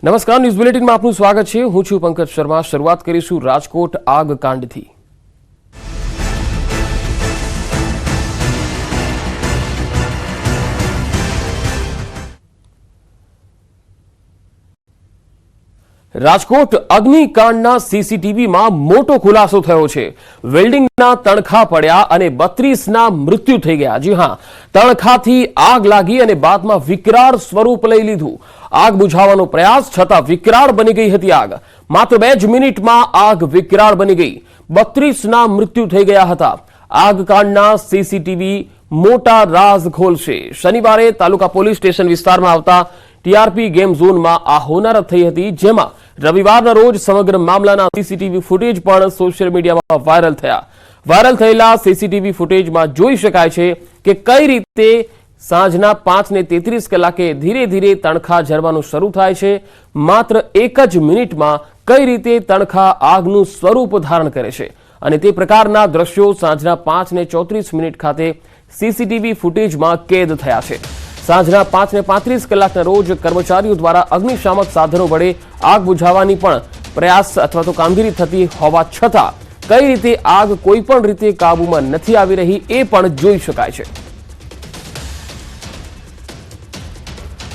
નમસ્કાર, ન્યૂઝ બુલેટિનમાં આપનું સ્વાગત છે। હું છું પંકજ શર્મા। શરૂઆત કરીશું રાજકોટ આગ કાંડથી। રાજકોટ અગ્નિકાંડના સીસીટીવીમાં મોટો ખુલાસો થયો છે। વેલ્ડિંગના તણખા પડ્યા અને 32ના મૃત્યુ થઈ ગયા। જી હા, તણખાથી આગ લાગી અને બાદમાં વિકરાળ સ્વરૂપ લઈ લીધું। આગ બુઝાવવાનો પ્રયાસ છતાં વિકરાળ બની ગઈ હતી આગ। માત્ર 2 જ મિનિટમાં આગ વિકરાળ બની ગઈ। 32ના મૃત્યુ થઈ ગયા હતા। આગકાંડના સીસીટીવી મોટા રાઝ ખોલશે। શનિવારે તાલુકા પોલીસ સ્ટેશન વિસ્તારમાં આવતા ટીઆરપી ગેમ ઝોનમાં આ હોનારત થઈ હતી, જેમાં રવિવારના રોજ સમગ્ર મામલાના સીસીટીવી ફૂટેજ પણ સોશિયલ મીડિયામાં વાયરલ થયા। વાયરલ થયેલા સીસીટીવી ફૂટેજમાં જોઈ શકાય છે કે કઈ રીતે સાંજના 5:33 કલાકે ધીરે ધીરે તણખા ઝરવાનું શરૂ થાય છે। માત્ર 1 જ મિનિટમાં કઈ રીતે તણખા આગનું સ્વરૂપ ધારણ કરે છે અને તે પ્રકારના દ્રશ્યો સાંજના 5:34 ખાતે સીસીટીવી ફૂટેજમાં કેદ થયા છે। સાંજના 5:35 કલાકના રોજ કર્મચારીઓ દ્વારા અગ્નિશામક સાધનો વડે આગ બુઝાવવાની પણ પ્રયાસ અથવા તો કામગીરી થતી હોવા છતાં કઈ રીતે આગ કોઈ પણ રીતે કાબૂમાં નથી આવી રહી એ પણ જોઈ શકાય છે।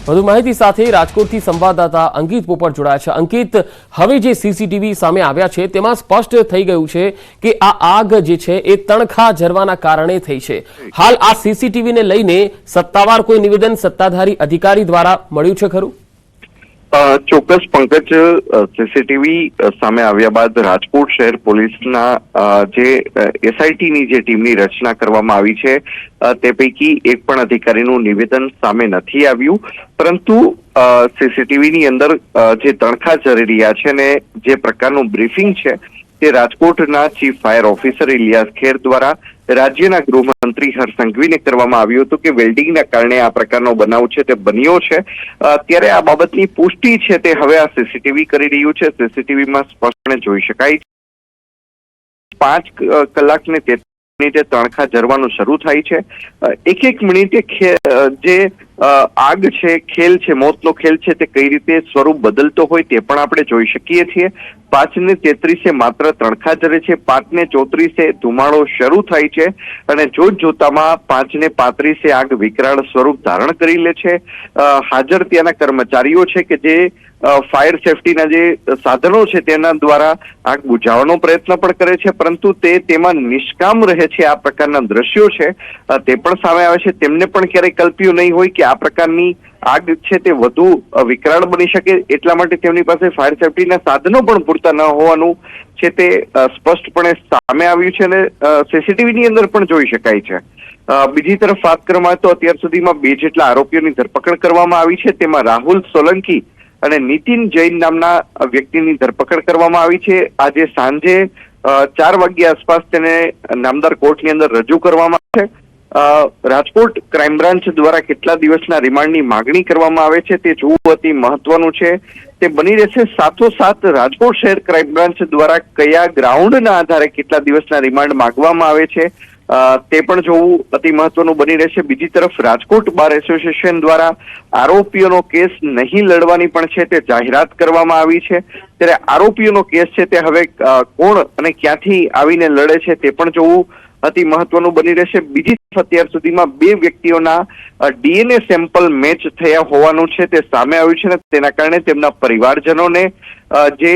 વધુ માહિતી સાથે રાજકોટથી સંવાદદાતા અંકિત પોપટ જોડાયા છે। અંકિત, હવે જે સીસીટીવી સામે આવ્યા છે તેમાં સ્પષ્ટ થઈ ગયું છે કે આ આગ જે છે એ તણખા ઝરવાના કારણે થઈ છે। હાલ આ સીસીટીવીને લઈને સત્તાવાર કોઈ નિવેદન સત્તાધારી અધિકારી દ્વારા મળ્યું છે ખરું? ચોક્કસ પંકજ, સીસીટીવી સામે આવ્યા બાદ રાજકોટ શહેર પોલીસના જે એસઆઈટીની જે ટીમની રચના કરવામાં આવી છે તે પૈકી એક પણ અધિકારીનું નિવેદન સામે નથી આવ્યું, પરંતુ સીસીટીવીની અંદર જે તણખા ઝરી રહ્યા છે ને જે પ્રકારનું બ્રીફિંગ છે તે રાજકોટના ચીફ ફાયર ઓફિસર ઇલિયાસ ખેર દ્વારા રાજ્યના ગૃહમંત્રી હર્ષ સંઘવીને કરવામાં આવ્યું હતું કે વેલ્ડિંગના કારણે આ પ્રકારનો બનાવ છે તે બન્યો છે। ત્યારે આ બાબતની પુષ્ટિ છે તે હવે આ સીસીટીવી કરી રહ્યું છે। સીસીટીવીમાં સ્પષ્ટપણે જોઈ શકાય 5 કલાકને 33 મિનિટે તણખા ઝરવાનું શરૂ થાય છે। એક મિનિટે જે આગ છે, ખેલ છે, મોતનો ખેલ છે, તે કઈ રીતે સ્વરૂપ બદલતો હોય તે પણ આપણે જોઈ શકીએ છીએ। 5:33 માત્ર તણખા ઝરે છે, 5:34 ધુમાડો શરૂ થાય છે અને જોતામાં 5:35 આગ વિકરાળ સ્વરૂપ ધારણ કરી લે છે। હાજર ત્યાંના કર્મચારીઓ છે કે જે ફાયર સેફટીના જે સાધનો છે તેના દ્વારા આગ બુઝાવવાનો પ્રયત્ન પણ કરે છે, પરંતુ તેમાં નિષ્કામ રહે છે। આ પ્રકારના દ્રશ્યો છે તે પણ સામે આવે છે। તેમને પણ ક્યારેય કલ્પ્યું નહીં હોય કે આ પ્રકારની આગ છે તે વધુ વિકરાળ બની શકે, એટલા માટે તેમની પાસે ફાયર સેફટીના સાધનો પણ પૂરતા ન હોવાનું છે તે સ્પષ્ટપણે સામે આવ્યું છે અને સીસીટીવીની અંદર પણ જોઈ શકાય છે। બીજી તરફ વાત કરવામાં આવે તો અત્યાર સુધીમાં 2 જેટલા આરોપીઓની ધરપકડ કરવામાં આવી છે। તેમાં રાહુલ સોલંકી અને નીતિન જૈન નામના વ્યક્તિની ધરપકડ કરવામાં આવી છે। આજે સાંજે 4 વાગ્યા આસપાસ તેને નામદાર કોર્ટની અંદર રજૂ કરવામાં આવે છે। રાજકોટ ક્રાઇમ બ્રાન્ચ દ્વારા કેટલા દિવસના રિમાન્ડની માંગણી કરવામાં આવે છે તે જોવું અતિ મહત્વનું છે। તે બની રહેશે। સાથોસાથ રાજકોટ શહેર ક્રાઇમ બ્રાન્ચ દ્વારા કયા ગ્રાઉન્ડના આધારે કેટલા દિવસના રિમાન્ડ માંગવામાં આવે છે તે પણ જોવું અતિ મહત્વનું બની રહેશે। બીજી તરફ રાજકોટ બાર એસોસિએશન દ્વારા આરોપીઓનો કેસ નહીં લડવાની પણ છે તે જાહેરાત કરવામાં આવી છે। ત્યારે આરોપીઓનો કેસ છે તે હવે કોણ અને ક્યાંથી આવીને લડે છે તે પણ જોવું અતિ મહત્વનું બની રહેશે। બીજી અત્યાર સુધીમાં 2 વ્યક્તિઓના ડીએનએ સેમ્પલ મેચ થયા હોવાનું છે તે સામે આવ્યું છે ને તેના કારણે તેમના પરિવારજનોને જે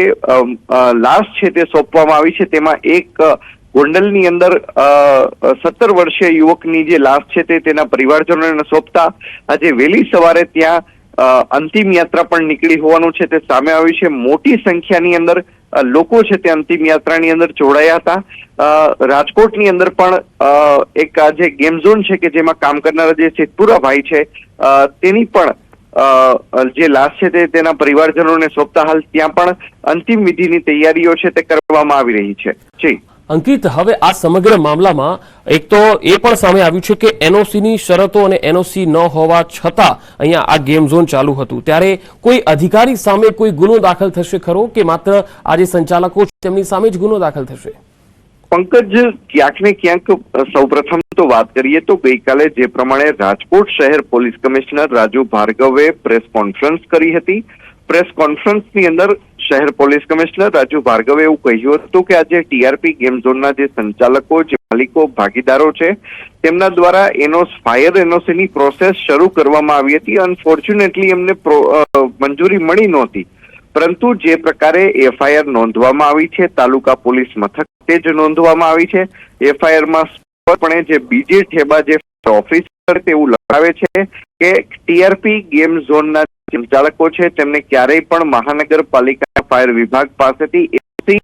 લાશ છે તે સોંપવામાં આવી છે। તેમાં એક ગોંડલની અંદર 17 વર્ષીય યુવકની જે લાશ છે તેના પરિવારજનોને સોંપતા આજે વહેલી સવારે ત્યાં અંતિમ યાત્રા પણ નીકળી હોવાનું છે તે સામે આવ્યું છે। મોટી સંખ્યાની અંદર લોકો છે તે અંતિમ યાત્રાની અંદર જોડાયા હતા। રાજકોટની અંદર પણ એક જે ગેમ ઝોન છે કે જેમાં કામ કરનારા જે સિદ્ધપુરા ભાઈ છે તેની પણ જે લાશ છે તે તેના પરિવારજનોને સોંપતા હાલ ત્યાં પણ અંતિમ વિધિની તૈયારીઓ છે તે કરવામાં આવી રહી છે। જી અંકિત, હવે આ સમગ્ર મામલામાં એક તો એ પણ સામે આવ્યું છે કે એનઓસીની શરતો અને એનઓસી ન હોવા છતાં અહીંયા આ ગેમ ઝોન ચાલુ હતું, ત્યારે કોઈ અધિકારી સામે કોઈ ગુનો દાખલ થશે ખરો કે માત્ર આ જે સંચાલકો છે તેમની સામે જ ગુનો દાખલ થશે? પંકજ, ક્યાંક ને ક્યાંક સૌપ્રથમ તો વાત કરીએ તો ગઈકાલે જે પ્રમાણે રાજકોટ શહેર પોલીસ કમિશનર રાજુ ભાર્ગવે પ્રેસ કોન્ફરન્સ કરી હતી, પ્રેસ કોન્ફરન્સની અંદર શહેર પોલીસ કમિશનર રાજુ ભાર્ગવે એવું કહ્યું હતું કે આજે ટીઆરપી ગેમ ઝોનના જે સંચાલકો, જે માલિકો, ભાગીદારો છે તેમના દ્વારા ફાયર એનઓસીની પ્રોસેસ શરૂ કરવામાં આવી હતી. અનફોર્ચ્યુનેટલી એમને મંજૂરી મળી નહોતી, પરંતુ જે પ્રકારે એફઆઈઆર નોંધવામાં આવી છે તાલુકા પોલીસ મથકે જ નોંધવામાં આવી છે. એફઆઈઆરમાં સ્પષ્ટપણે જે બીજી ઠેબા જે ઓફિસર તેવું લખાવે છે કે ટીઆરપી ગેમ ઝોનના સંચાલકો છે તેમને ક્યારેય પણ મહાનગરપાલિકા ફાયર વિભાગ પાસેથી એસી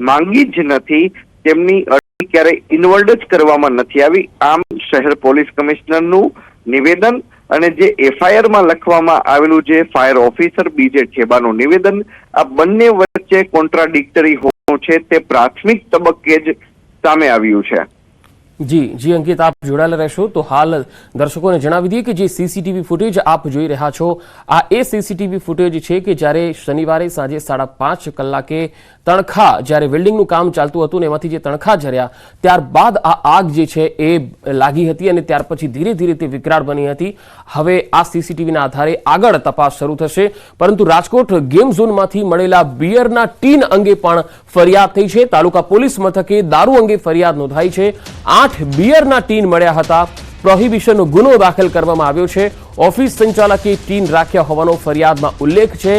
માંગી જ નથી, તેમની અરજી ક્યારેય ઇન્વોલ્વ જ કરવામાં નથી આવી. આમ શહેર પોલીસ કમિશનરનું નિવેદન અને જે એફઆઈઆરમાં લખવામાં આવેલું જે ફાયર ઓફિસર બીજે ઠેબાનું નિવેદન, આ બંને વચ્ચે કોન્ટ્રાડિક્ટરી હોવાનું છે તે પ્રાથમિક તબક્કે જ સામે આવ્યું છે. જી અંકિત, આપ જોડાયેલા રહેશો. તો હાલ દર્શકોને જણાવી દઈએ કે જે સીસીટીવી ફૂટેજ આપ જોઈ રહ્યા છો આ એ સીસીટીવી ફૂટેજ છે કે જ્યારે શનિવારે સાંજે 5:30 કલાકે તણખા, જ્યારે વેલ્ડિંગનું કામ ચાલતું હતું ને એમાંથી જે તણખા ઝર્યા ત્યારબાદ આ આગ જે છે એ લાગી હતી અને ત્યાર પછી ધીરે ધીરે તે વિકરાળ બની હતી. હવે આ સીસીટીવીના આધારે આગળ તપાસ શરૂ થશે, પરંતુ રાજકોટ ગેમ ઝોનમાંથી મળેલા બિયરના ટીન અંગે પણ ફરિયાદ થઈ છે. તાલુકા પોલીસ મથકે દારૂ અંગે ફરિયાદ નોંધાઈ છે. 8 બિયરના ટીન મળ્યા હતા. પ્રોહિબિશનનો ગુનો દાખલ કરવામાં આવ્યો છે. ઓફિસ સંચાલકે ટીન રાખ્યા હોવાનો ફરિયાદમાં ઉલ્લેખ છે.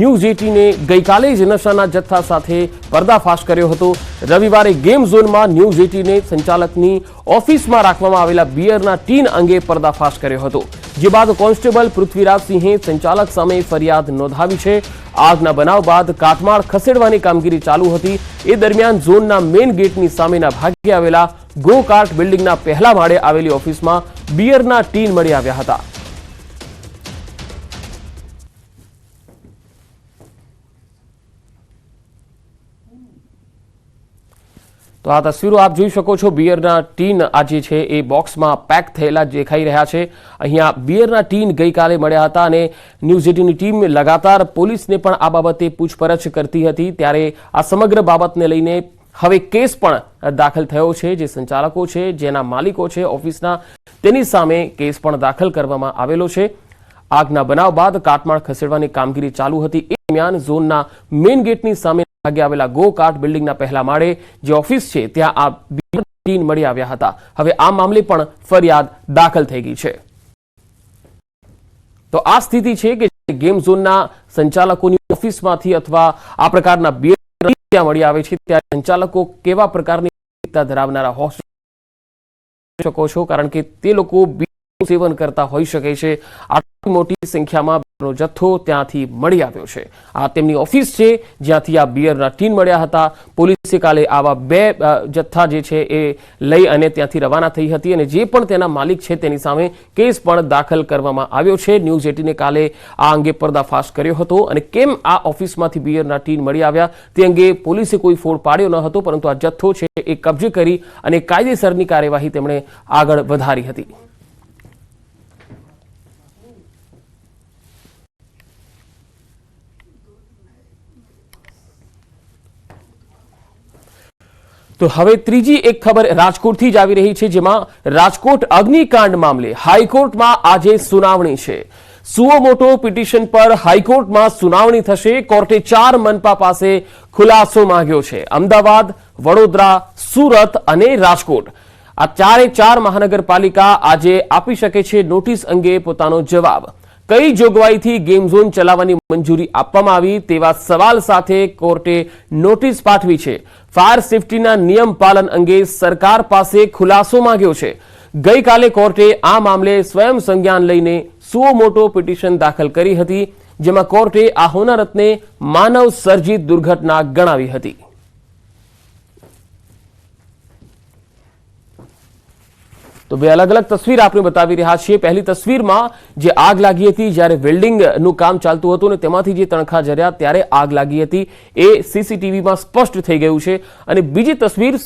ન્યૂઝ 18 ગઈકાલે જ નશાના જથ્થા સાથે પર્દાફાશ કર્યો હતો. રવિવારે ગેમ ઝોનમાં ન્યૂઝ 18 સંચાલકની ઓફિસમાં રાખવામાં આવેલા બિયરના ટીન અંગે પર્દાફાશ કર્યો હતો, જે બાદ કોન્સ્ટેબલ પૃથ્વીરાજસિંહે સંચાલક સામે ફરિયાદ નોંધાવી છે. આગના બનાવ બાદ કાટમાળ ખસેડવાની કામગીરી ચાલુ હતી. એ દરમિયાન ઝોનના મેઇન ગેટની સામેના ભાગે આવેલા ગો કાર્ટ બિલ્ડિંગના પહેલા માળે આવેલી ઓફિસમાં બિયરના ટીન મળી આવ્યા હતા. તો આ તસવીરો આપ જોઈ શકો છો. બિયરના ટીન આ જે છે એ બોક્સમાં પેક થયેલા દેખાઈ રહ્યા છે. અહીંયા બિયરના ટીન ગઈકાલે મળ્યા હતા અને ન્યૂઝ 18ની ટીમ લગાતાર પોલીસને પણ આ બાબતે પૂછપરછ કરતી હતી. ત્યારે આ સમગ્ર બાબતને લઈને હવે કેસ પણ દાખલ થયો છે. જે સંચાલકો છે, જેના માલિકો છે ઓફિસના, તેની સામે કેસ પણ દાખલ કરવામાં આવેલો છે. આગના બનાવ બાદ કાટમાળ ખસેડવાની કામગીરી ચાલુ હતી. એ દરમિયાન ઝોનના મેઇન ગેટની સામે ભાગે આવેલા ગો કાર્ટ બિલ્ડિંગના પહેલા માળે જે ઓફિસ છે ત્યાં આ બિયરના ટીન મળી આવ્યા હતા. હવે આ મામલે પણ ફરિયાદ દાખલ થઈ ગઈ છે. તો આ સ્થિતિ છે કે ગેમ ઝોનના સંચાલકોની ઓફિસમાંથી અથવા આ પ્રકારના બિયર ત્યાં મળી આવે છે ત્યારે સંચાલકો કેવા પ્રકારની ધરાવનારા હોઈ શકો છો, કારણ કે તે લોકો સેવન કરતા હોઈ શકે છે. આટલી મોટી સંખ્યામાં જથ્થો ત્યાંથી મળી આવ્યો છે. આ તેમની ઓફિસ છે જ્યાંથી આ બિયરના ટીન મળ્યા હતા. પોલીસે કાલે આવા 2 જથ્થા જે છે એ લઈ અને ત્યાંથી રવાના થઈ હતી અને જે પણ તેના માલિક છે તેની સામે કેસ પણ દાખલ કરવામાં આવ્યો છે. ન્યૂઝ 18 કાલે આ અંગે પર્દાફાશ કર્યો હતો અને કેમ આ ઓફિસમાંથી બિયરના ટીન મળી આવ્યા તે અંગે પોલીસે કોઈ ફોડ પાડ્યો ન હતો, પરંતુ આ જથ્થો છે એ કબજે કરી અને કાયદેસરની કાર્યવાહી તેમણે આગળ વધારી હતી. તો હવે ત્રીજી એક ખબર રાજકોટથી જ આવી રહી છે, જેમાં રાજકોટ અગ્નિકાંડ મામલે હાઈકોર્ટમાં આજે સુનાવણી છે. સુઓ મોટો પિટિશન પર હાઈકોર્ટમાં સુનાવણી થશે. કોર્ટે 4 મનપા પાસે ખુલાસો માંગ્યો છે. અમદાવાદ, વડોદરા, સુરત અને રાજકોટ આ 4 મહાનગરપાલિકા આજે આપી શકે છે નોટિસ અંગે પોતાનો જવાબ. કઈ જોગવાઈથી ગેમ ઝોન ચલાવવાની મંજૂરી આપવામાં આવી તેવા સવાલ સાથે કોર્ટે નોટિસ પાઠવી છે. ફાયર સેફટીના નિયમ પાલન અંગે સરકાર પાસે ખુલાસો માંગ્યો છે. ગઈકાલે કોર્ટે આ મામલે સ્વયં સંજ્ઞાન લઈને સુઓ મોટો પિટિશન દાખલ કરી હતી, જેમાં કોર્ટે આ હોનારતને માનવ સર્જિત દુર્ઘટના ગણાવી હતી. તો 2 અલગ અલગ તસવીર આપણે બતાવી રહ્યા છીએ. પહેલી તસવીરમાં જે આગ લાગી હતી જ્યારે વેલ્ડિંગનું કામ ચાલતું હતું અને તેમાંથી જે તણખા ઝર્યા ત્યારે આગ લાગી હતી એ સીસીટીવીમાં સ્પષ્ટ થઈ ગયું છે. અને બીજી તસવીર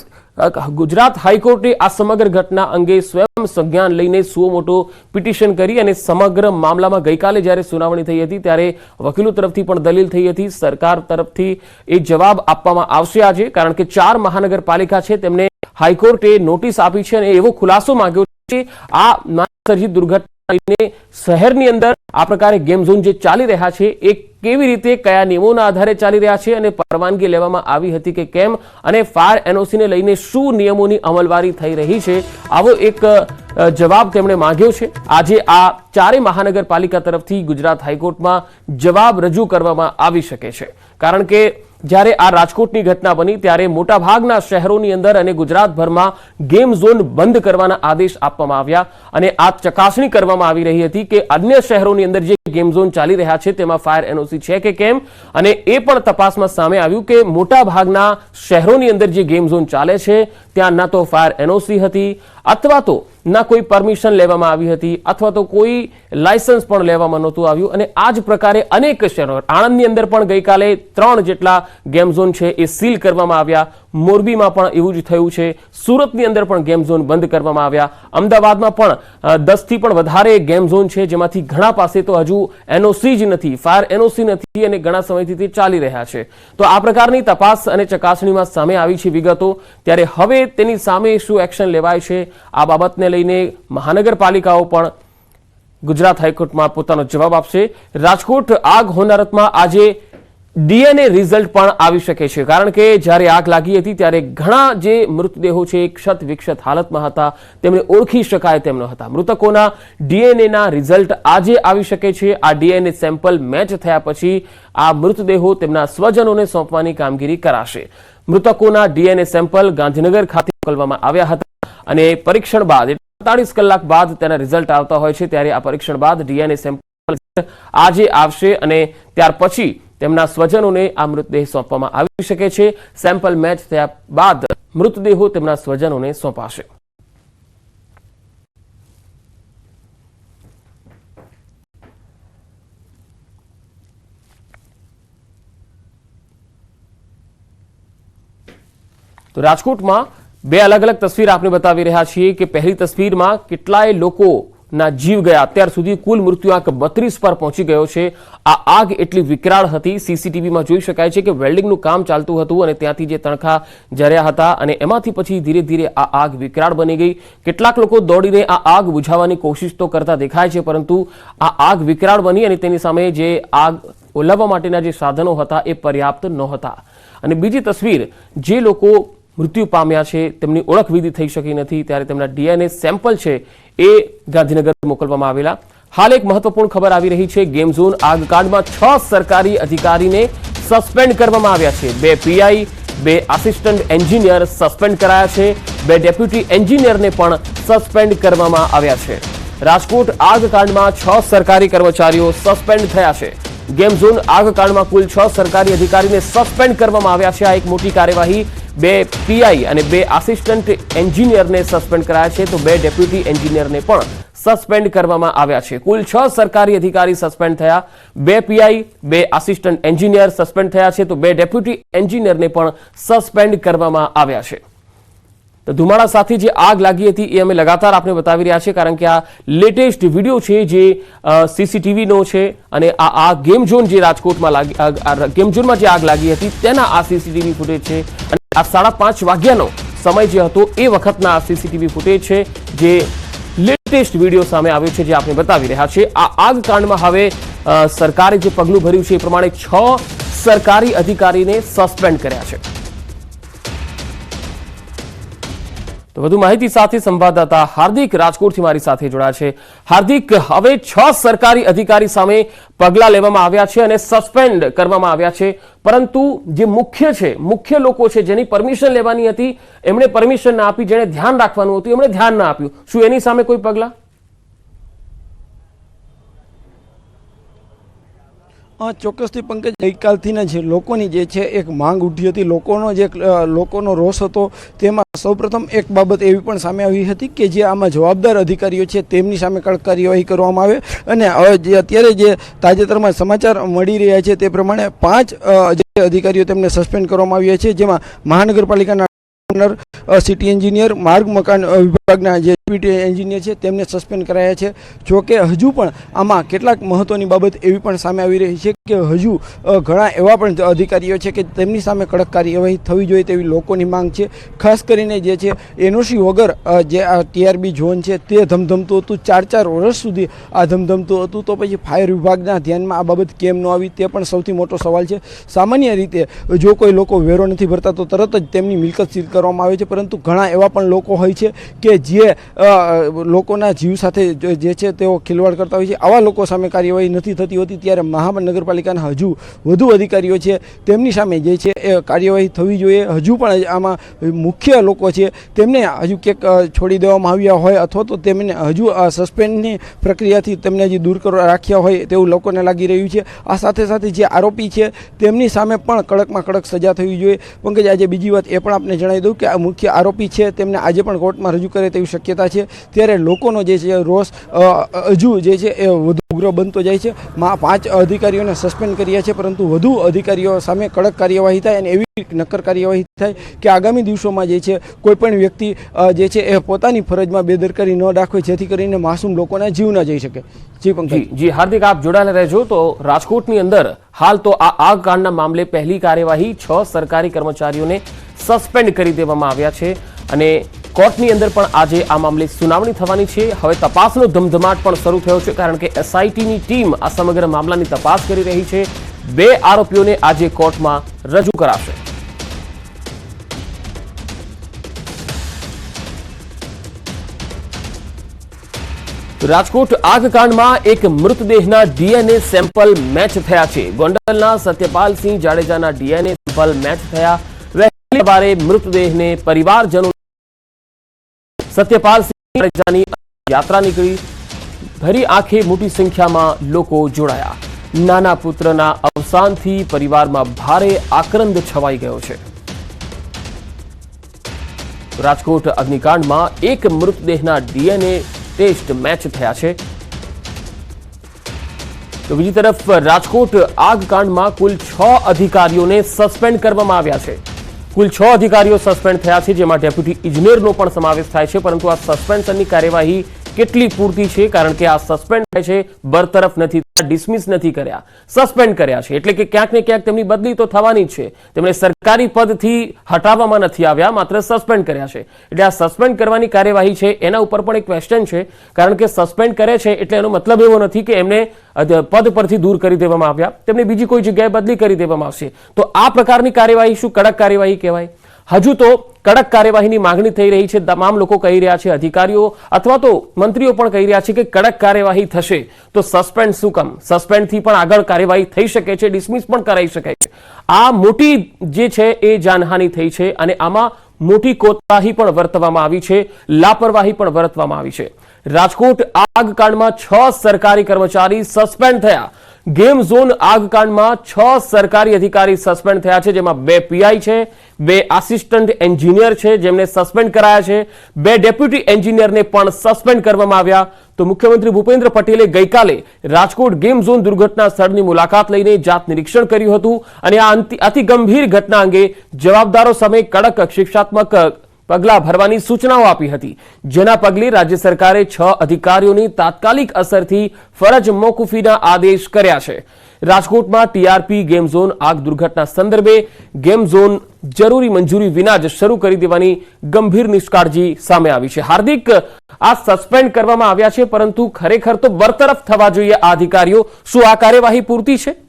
ગુજરાત હાઈકોર્ટે આ સમગ્ર ઘટના અંગે સ્વયં સંજ્ઞાન લઈને સુઓ મોટો પિટિશન કરી અને સમગ્ર મામલામાં ગઈકાલે જ્યારે સુનાવણી થઈ હતી ત્યારે વકીલો તરફથી પણ દલીલ થઈ હતી. સરકાર તરફથી એ જવાબ આપવામાં આવશે આજે, કારણ કે 4 મહાનગરપાલિકા છે તેમને હાઈકોર્ટે નોટિસ આપી છે અને એવો ખુલાસો માંગ્યો છે આ માનવ સર્જિત દુર્ઘટના લઈને શહેરની અંદર આ પ્રકારે ગેમ ઝોન જે ચાલી રહ્યા છે એ કેવી રીતે કયા નિયમોના આધારે ચાલી રહ્યા છે અને પરવાનગી લેવામાં આવી હતી કે કેમ અને ફાયર એનઓસી ને લઈને શું નિયમોની અમલવારી થઈ રહી છે, આવો એક જવાબ તેમણે માંગ્યો છે. આજે આ ચારે મહાનગરપાલિકા તરફથી ગુજરાત હાઈકોર્ટમાં જવાબ રજૂ કરવામાં આવી શકે છે, કારણ કે જ્યારે આ રાજકોટની ઘટના બની ત્યારે મોટાભાગના શહેરોની અંદર અને ગુજરાતભરમાં ગેમ ઝોન બંધ કરવાના આદેશ આપવામાં આવ્યા અને આ ચકાસણી કરવામાં આવી રહી હતી કે અન્ય શહેરોની અંદર જે ગેમ ઝોન ચાલી રહ્યા છે તેમાં ફાયર એનઓસી છે કે કેમ, અને એ પણ તપાસમાં સામે આવ્યું કે મોટાભાગના શહેરોની અંદર જે ગેમ ઝોન ચાલે છે ત્યાં ના તો ફાયર એનઓસી હતી અથવા તો ના કોઈ પરમિશન લેવામાં આવી હતી અથવા તો કોઈ લાયસન્સ પણ લેવામાં નહોતું આવ્યું. અને આ જ પ્રકારે અનેક શહેરો, આણંદની અંદર પણ ગઈકાલે 3 જેટલા ગેમ ઝોન છે એ સીલ કરવામાં આવ્યા, મોરબીમાં પણ એવું જ થયું છે, સુરતની અંદર પણ ગેમ ઝોન બંધ કરવામાં આવ્યા, અમદાવાદમાં પણ 10 થી પણ વધારે ગેમ ઝોન છે જેમાંથી ઘણા પાસે તો હજુ એનઓસી જ નથી, ફાયર એનઓસી નથી અને ઘણા સમયથી તે ચાલી રહ્યા છે. તો આ પ્રકારની તપાસ અને ચકાસણીમાં સામે આવી છે વિગતો. ત્યારે હવે તેની સામે શું એક્શન લેવાય છે આ બાબતને લઈને મહાનગરપાલિકાઓ પણ ગુજરાત હાઈકોર્ટમાં પોતાનો જવાબ આપશે. રાજકોટ આગ હોનારતમાં આજે ડીએનએ રિઝલ્ટ પણ આવી શકે છે, કારણ કે જ્યારે આગ લાગી હતી ત્યારે ઘણા જે મૃતદેહો છે એ ક્ષત વિક્ષત હાલતમાં હતા, તેમને ઓળખી શકાય તેમ ન હતા. મૃતકોના ડીએનએના રિઝલ્ટ આજે આવી શકે છે. આ ડીએનએ સેમ્પલ મેચ થયા પછી આ મૃતદેહો તેમના સ્વજનોને સોંપવાની કામગીરી કરાશે. મૃતકોના ડીએનએ સેમ્પલ ગાંધીનગર ખાતે મોકલવામાં આવ્યા હતા અને પરીક્ષણ બાદ 48 કલાક બાદ તેના રિઝલ્ટ આવતા હોય છે. ત્યારે આ પરીક્ષણ બાદ ડીએનએ સેમ્પલ આજે આવશે અને ત્યાર પછી તેમના સ્વજનોને આ મૃતદેહ સોંપવામાં આવી શકે છે. સેમ્પલ મેચ થયા બાદ મૃતદેહો તેમના સ્વજનોને સોંપાશે. તો રાજકોટમાં બે અલગ અલગ તસવીર આપણે બતાવી રહ્યા છીએ કે પહેલી તસવીરમાં કેટલાય લોકોના જીવ ગયા. અત્યાર સુધી કુલ મૃત્યુઆંક 32 પર પહોંચી ગયો છે. આ આગ એટલી વિકરાળ હતી, સીસીટીવીમાં જોઈ શકાય છે કે વેલ્ડિંગનું કામ ચાલતું હતું અને ત્યાંથી જે તણખા ઝર્યા હતા અને એમાંથી પછી ધીરે ધીરે આ આગ વિકરાળ બની ગઈ. કેટલાક લોકો દોડીને આ આગ બુઝાવવાની કોશિશ તો કરતા દેખાય છે, પરંતુ આ આગ વિકરાળ બની અને તેની સામે જે આગ ઓલવવા માટેના જે સાધનો હતા એ પર્યાપ્ત નહોતા. અને બીજી તસવીર, જે લોકો મૃત્યુ પામ્યા છે તેમની ઓળખ વિધિ થઈ શકી નથી, ત્યારે તેમના ડીએનએ સેમ્પલ છે એ ગાંધીનગર મોકલવામાં આવેલા. હાલ એક મહત્વપૂર્ણ ખબર આવી રહી છે. ગેમ ઝોન આગકાંડમાં 6 સરકારી અધિકારીને સસ્પેન્ડ કરવામાં આવ્યા છે. 2 પીઆઈ, 2 આસિસ્ટન્ટ એન્જિનિયર સસ્પેન્ડ કરાયા છે, 2 ડેપ્યુટી એન્જિનિયરને પણ સસ્પેન્ડ કરવામાં આવ્યા છે. રાજકોટ આગકાંડમાં 6 સરકારી કર્મચારીઓ સસ્પેન્ડ થયા છે. ગેમ ઝોન આગકાંડમાં કુલ 6 સરકારી અધિકારીને સસ્પેન્ડ કરવામાં આવ્યા છે. આ એક મોટી કાર્યવાહી. 2 પીઆઈ અને 2 આસિસ્ટન્ટ એન્જિનિયરને સસ્પેન્ડ કરાયા છે, તો 2 ડેપ્યુટી એન્જિનિયરને પણ સસ્પેન્ડ કરવામાં આવ્યા છે. કુલ 6 સરકારી અધિકારી સસ્પેન્ડ થયા. 2 પીઆઈ, 2 આસિસ્ટન્ટ એન્જિનિયર સસ્પેન્ડ થયા છે, તો 2 ડેપ્યુટી એન્જિનિયરને પણ સસ્પેન્ડ કરવામાં આવ્યા છે. તો ધુમાડા સાથે જે આગ લાગી હતી એ અમે લગાતાર આપણે બતાવી રહ્યા છીએ, કારણ કે આ લેટેસ્ટ વિડીયો છે જે સીસીટીવીનો છે અને આ ગેમ ઝોન જે રાજકોટમાં ગેમ ઝોનમાં જે આગ લાગી હતી તેના આ સીસીટીવી ફૂટેજ છે. અને આ 5:30 વાગ્યાનો સમય જે હતો એ વખતના આ સીસીટીવી ફૂટેજ છે જે લેટેસ્ટ વિડીયો સામે આવ્યો છે, જે આપણે બતાવી રહ્યા છીએ. આ આગ કાંડમાં હવે સરકારે જે પગલું ભર્યું છે એ પ્રમાણે 6 સરકારી અધિકારીને સસ્પેન્ડ કર્યા છે. તો વધુ માહિતી સાથે સંવાદદાતા હાર્દિક રાજકોટથી મારી સાથે જોડાયા છે. હાર્દિક, હવે 6 સરકારી અધિકારી સામે પગલા લેવામાં આવ્યા છે અને સસ્પેન્ડ કરવામાં આવ્યા છે, પરંતુ જે મુખ્ય લોકો છે જેની પરમિશન લેવાની હતી એમણે પરમિશન ના આપી, જેને ધ્યાન રાખવાનું હતું એમણે ધ્યાન ના આપ્યું. શું એની સામે કોઈ પગલા? ચોક્કસથી પંકજ, ગઈકાલથી જ લોકોની જે છે એક માંગ ઉઠી હતી. લોકોનો રોષ હતો. તેમાં સૌપ્રથમ એક બાબત એવી પણ સામે આવી હતી કે જે આમાં જવાબદાર અધિકારીઓ છે તેમની સામે કડક કાર્યવાહી કરવામાં આવે. અને અત્યારે જે તાજેતરમાં સમાચાર મળી રહ્યા છે તે પ્રમાણે 5 અધિકારીઓ તેમને સસ્પેન્ડ કરવામાં આવ્યા છે, જેમાં મહાનગરપાલિકાના પ્લાનર, સિટી એન્જિનિયર, માર્ગ મકાન વિભાગના જે ડેપ્યુટી એન્જિનિયર છે તેમને સસ્પેન્ડ કરાયા છે. જો કે હજુ પણ આમાં કેટલાક મહત્વની બાબત એવી પણ સામે આવી રહી છે કે હજુ ઘણા એવા પણ અધિકારીઓ છે કે તેમની સામે કડક કાર્યવાહી થવી જોઈએ તેવી લોકોની માંગ છે. ખાસ કરીને જે છે એનઓસી વગર જે આ ટીઆરબી ઝોન છે તે ધમધમતું હતું, 4 વર્ષ સુધી આ ધમધમતું હતું, તો પછી ફાયર વિભાગના ધ્યાનમાં આ બાબત કેમ ન આવી તે પણ સૌથી મોટો સવાલ છે. સામાન્ય રીતે જો કોઈ લોકો વેરો નથી ભરતા તો તરત જ તેમની મિલકત સીલ કરવામાં આવે છે, પરંતુ ઘણા એવા પણ લોકો હોય છે કે જે લોકોના જીવ સાથે જે છે તેઓ ખિલવાડ કરતા હોય છે. આવા લોકો સામે કાર્યવાહી નથી થતી હોતી, ત્યારે મહાનગરપાલિકાના હજુ વધુ અધિકારીઓ છે તેમની સામે જે છે એ કાર્યવાહી થવી જોઈએ. હજુ પણ આમાં મુખ્ય લોકો છે તેમને હજુ ક્યાંક છોડી દેવામાં આવ્યા હોય અથવા તો તેમને હજુ સસ્પેન્ડની પ્રક્રિયાથી તેમને હજી દૂર કરવા રાખ્યા હોય તેવું લોકોને લાગી રહ્યું છે. આ સાથે સાથે જે આરોપી છે તેમની સામે પણ કડકમાં કડક સજા થવી જોઈએ. પંકજ, આજે બીજી વાત એ પણ આપને જણાવી દઉં કે આ મુખ્ય આરોપી છે તેમને આજે પણ કોર્ટમાં રજૂ કરે તેવી શક્યતા છે. ત્યારે લોકોનો જે છે રોષ હજુ જે છે એ વધુ ઉગ્ર બનતો જાય છે. 5 અધિકારીઓને સસ્પેન્ડ કર્યા છે, પરંતુ વધુ અધિકારીઓ સામે કડક કાર્યવાહી થાય અને એવી નક્કર કાર્યવાહી થાય કે આગામી દિવસોમાં જે છે કોઈ પણ વ્યક્તિ જે છે એ પોતાની ફરજમાં બેદરકારી ન દાખવે, જેથી કરીને માસૂમ લોકોના જીવ ન જઈ શકે. જી પંકજ. જી હાર્દિક, આપ જોડાયેલા રહેજો. તો રાજકોટની અંદર હાલ તો આ આગ કાંડના મામલે પહેલી કાર્યવાહી 6 સરકારી કર્મચારીઓને સસ્પેન્ડ કરી દેવામાં આવ્યા છે અને કોર્ટની અંદર પણ આજે આ મામલે સુનાવણી થવાની છે. હવે તપાસનો ધમધમાટ પણ શરૂ થયો છે, કારણ કે એસઆઈટીની ટીમ આ સમગ્ર મામલાની તપાસ કરી રહી છે. 2 આરોપીઓને આજે કોર્ટમાં રજૂ કરાશે. રાજકોટ આગકાંડમાં એક મૃતદેહના ડીએનએ સેમ્પલ મેચ થયા છે. ગોંડલના સત્યપાલસિંહ જાડેજાના ડીએનએ સેમ્પલ મેચ થયા. વહેલી સવારે મૃતદેહને પરિવારજનો સત્યપાલસિંહ જાડેજાની યાત્રા નીકળી. ભરી આંખે મોટી સંખ્યામાં લોકો જોડાયા. નાના પુત્રના અવસાનથી પરિવારમાં ભારે આક્રંદ છવાઈ ગયો છે. રાજકોટ અગ્નિકાંડમાં એક મૃતદેહના ડીએનએ ટેસ્ટ મેચ થયા છે. તો બીજી તરફ રાજકોટ આગકાંડમાં કુલ 6 અધિકારીઓને સસ્પેન્ડ કરવામાં આવ્યા છે. કુલ 6 અધિકારીઓ સસ્પેન્ડ થયા છે, જેમાં ડેપ્યુટી ઇજનેરનો પણ સમાવેશ થાય છે. પરંતુ આ સસ્પેન્શનની કાર્યવાહી કેટલી પૂરતી છે, કારણ કે આ સસ્પેન્ડ થાય છે, બરતરફ નથી, ડિસમિસ નથી કર્યા, સસ્પેન્ડ કર્યા છે. એટલે કે ક્યાંક ને ક્યાંક તેમની બદલી તો થવાની જ છે. તેમણે સરકારી પદથી હટાવવામાં નથી આવ્યા, માત્ર સસ્પેન્ડ કર્યા છે. એટલે આ સસ્પેન્ડ કરવાની કાર્યવાહી છે એના ઉપર પણ એક ક્વેશ્ચન છે, કારણ કે સસ્પેન્ડ કરે છે એટલે એનો મતલબ એવો નથી કે એમને પદ પરથી દૂર કરી દેવામાં આવ્યા, તેમને બીજી કોઈ જગ્યાએ બદલી કરી દેવામાં આવશે. તો આ પ્રકારની કાર્યવાહી શું કડક કાર્યવાહી કહેવાય? હજુ તો કડક કાર્યવાહીની માંગણી થઈ રહી છે. તમામ લોકો કહી રહ્યા છે, અધિકારીઓ અથવા તો મંત્રીઓ પણ કહી રહ્યા છે કે કડક કાર્યવાહી થશે તો સસ્પેન્ડ શું કામ? સસ્પેન્ડથી પણ આગળ કાર્યવાહી થઈ શકે છે, ડિસમિસ પણ કરાઈ શકાય છે. આ મોટી જે છે એ જાનહાનિ થઈ છે અને આમાં મોટી કોતાહી પણ વર્તવામાં આવી છે, લાપરવાહી પણ વર્તવામાં આવી છે. રાજકોટ આગકાંડમાં 6 સરકારી કર્મચારી સસ્પેન્ડ થયા. ગેમ ઝોન આગકાંડમાં 6 સરકારી અધિકારી સસ્પેન્ડ થયા છે, જેમાં 2 પીઆઈ છે, 2 આસિસ્ટન્ટ એન્જિનિયર છે જેમને સસ્પેન્ડ કરાયા છે, 2 ડેપ્યુટી એન્જિનિયરને પણ સસ્પેન્ડ કરવામાં આવ્યા. તો મુખ્યમંત્રી ભૂપેન્દ્ર પટેલે ગઈકાલે રાજકોટ ગેમ ઝોન દુર્ઘટના સ્થળની મુલાકાત લઈને જાત નિરીક્ષણ કર્યું હતું અને આ અતિ ગંભીર ઘટના અંગે જવાબદારો સામે કડક શિક્ષાત્મક પગલાં ભરવાની સૂચનાઓ આપી હતી, જેના પગલે રાજ્ય સરકારે 6 અધિકારીઓની તાત્કાલિક અસરથી ફરજ મોકૂફીના આદેશ કર્યા છે. રાજકોટમાં ટીઆરપી ગેમ ઝોન આગ દુર્ઘટના સંદર્ભે ગેમ ઝોન જરૂરી મંજૂરી વિના જ શરૂ કરી દેવાની ગંભીર નિષ્કાળજી સામે આવી છે. હાર્દિક, આ સસ્પેન્ડ કરવામાં આવ્યા છે, પરંતુ ખરેખર તો બરતરફ થવા જોઈએ આ અધિકારીઓ. શું આ કાર્યવાહી પૂરતી છે?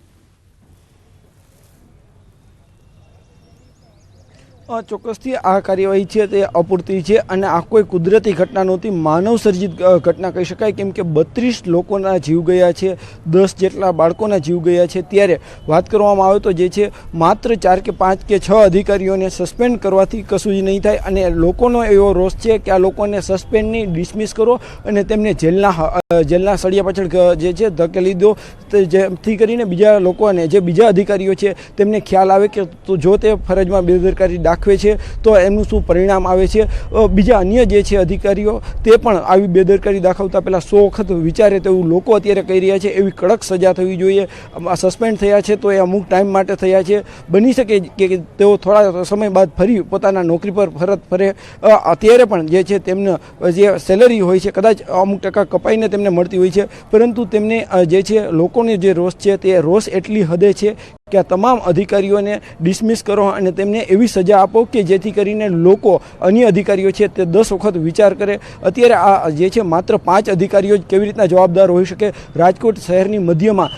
ચોક્કસથી આ કાર્યવાહી છે તે અપૂરતી છે અને આ કોઈ કુદરતી ઘટના નહોતી, માનવ સર્જિત ઘટના કહી શકાય, કેમ કે 32 લોકોના જીવ ગયા છે, 10 જેટલા બાળકોના જીવ ગયા છે. ત્યારે વાત કરવામાં આવે તો જે છે માત્ર 4 કે 5 કે 6 અધિકારીઓને સસ્પેન્ડ કરવાથી કશું જ નહીં થાય અને લોકોનો એવો રોષ છે કે આ લોકોને સસ્પેન્ડ નહીં, ડિસમિસ કરો અને તેમને જેલના સળિયા પાછળ જે છે ધકેલી દો, જેથી કરીને બીજા લોકોને જે બીજા અધિકારીઓ છે તેમને ખ્યાલ આવે કે જો તે ફરજમાં બેદરકારી દાખવે છે તો એમનું શું પરિણામ આવે છે. બીજા અન્ય જે છે અધિકારીઓ તે પણ આવી બેદરકારી દાખવતા પહેલાં 100 વખત વિચારે તેવું લોકો અત્યારે કહી રહ્યા છે. એવી કડક સજા થવી જોઈએ. સસ્પેન્ડ થયા છે તો એ અમુક ટાઈમ માટે થયા છે. બની શકે કે તેઓ થોડા સમય બાદ ફરી પોતાના નોકરી પર પરત ફરે. અત્યારે પણ જે છે તેમને જે સેલરી હોય છે કદાચ અમુક ટકા કપાઈને તેમને મળતી હોય છે, પરંતુ તેમને જે છે લોકોને જે રોષ છે તે રોષ એટલી હદે છે કે આ તમામ અધિકારીઓને ડિસમિસ કરો અને તેમને એવી સજા આપો કે જેથી કરીને લોકો અન્ય અધિકારીઓ છે તે 10 વખત વિચાર કરે. અત્યારે આ જે છે માત્ર 5 અધિકારીઓ જ કેવી રીતના જવાબદાર હોઈ શકે. રાજકોટ શહેરની મધ્યમાં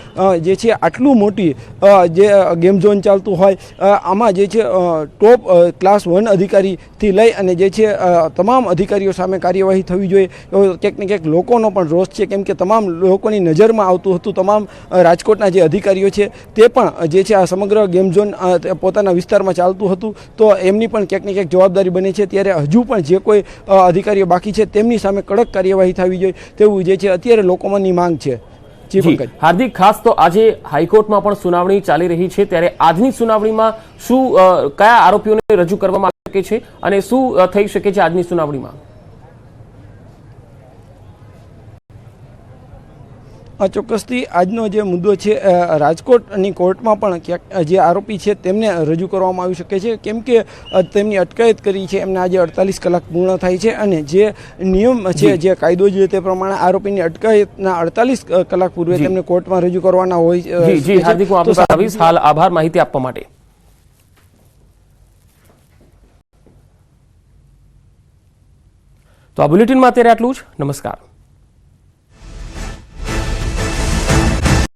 જે છે આટલું મોટી જે ગેમ ઝોન ચાલતું હોય, આમાં જે છે ટોપ ક્લાસ 1 અધિકારીથી લઈ અને જે છે તમામ અધિકારીઓ સામે કાર્યવાહી થવી જોઈએ. ક્યાંક ને ક્યાંક લોકોનો પણ રોષ છે, કેમ કે તમામ લોકોની નજરમાં આવતું હતું. તમામ રાજકોટના જે અધિકારીઓ છે તે પણ જે છે આ સમગ્ર ગેમ ઝોન પોતાના વિસ્તારમાં ચાલતું હતું, તો એમની પણ ક્યાંક ને ક્યાંક જવાબદારી બને છે. ત્યારે હજુ પણ જે કોઈ અધિકારીઓ બાકી છે તેમની સામે કડક કાર્યવાહી થવી જોઈએ તેવું જે છે અત્યારે લોકોમાંની માંગ છે. જી હાર્દિક, ખાસ તો આજે હાઈકોર્ટમાં પણ સુનાવણી ચાલી રહી છે, ત્યારે આજની સુનાવણીમાં શું કયા આરોપીઓને રજૂ કરવામાં આવી શકે છે અને શું થઈ શકે છે આજની સુનાવણીમાં? ચોક્કસથી આજનો જે મુદ્દો છે રાજકોટની કોર્ટમાં પણ ક્યાંક જે આરોપી છે તેમને રજૂ કરવામાં આવી શકે છે, કેમ કે તેમની અટકાયત કરી છે. એમને આજે 48 કલાક પૂર્ણ થાય છે અને જે નિયમ છે, જે કાયદો છે તે પ્રમાણે આરોપીની અટકાયતના 48 કલાક પૂર્વે તેમને કોર્ટમાં રજૂ કરવાના હોય. જી હાર્દિક, હું આપનો આવીશ. હાલ આભાર માહિતી આપવા માટે. તો આ બુલેટિનમાં અત્યારે આટલું જ. નમસ્કાર.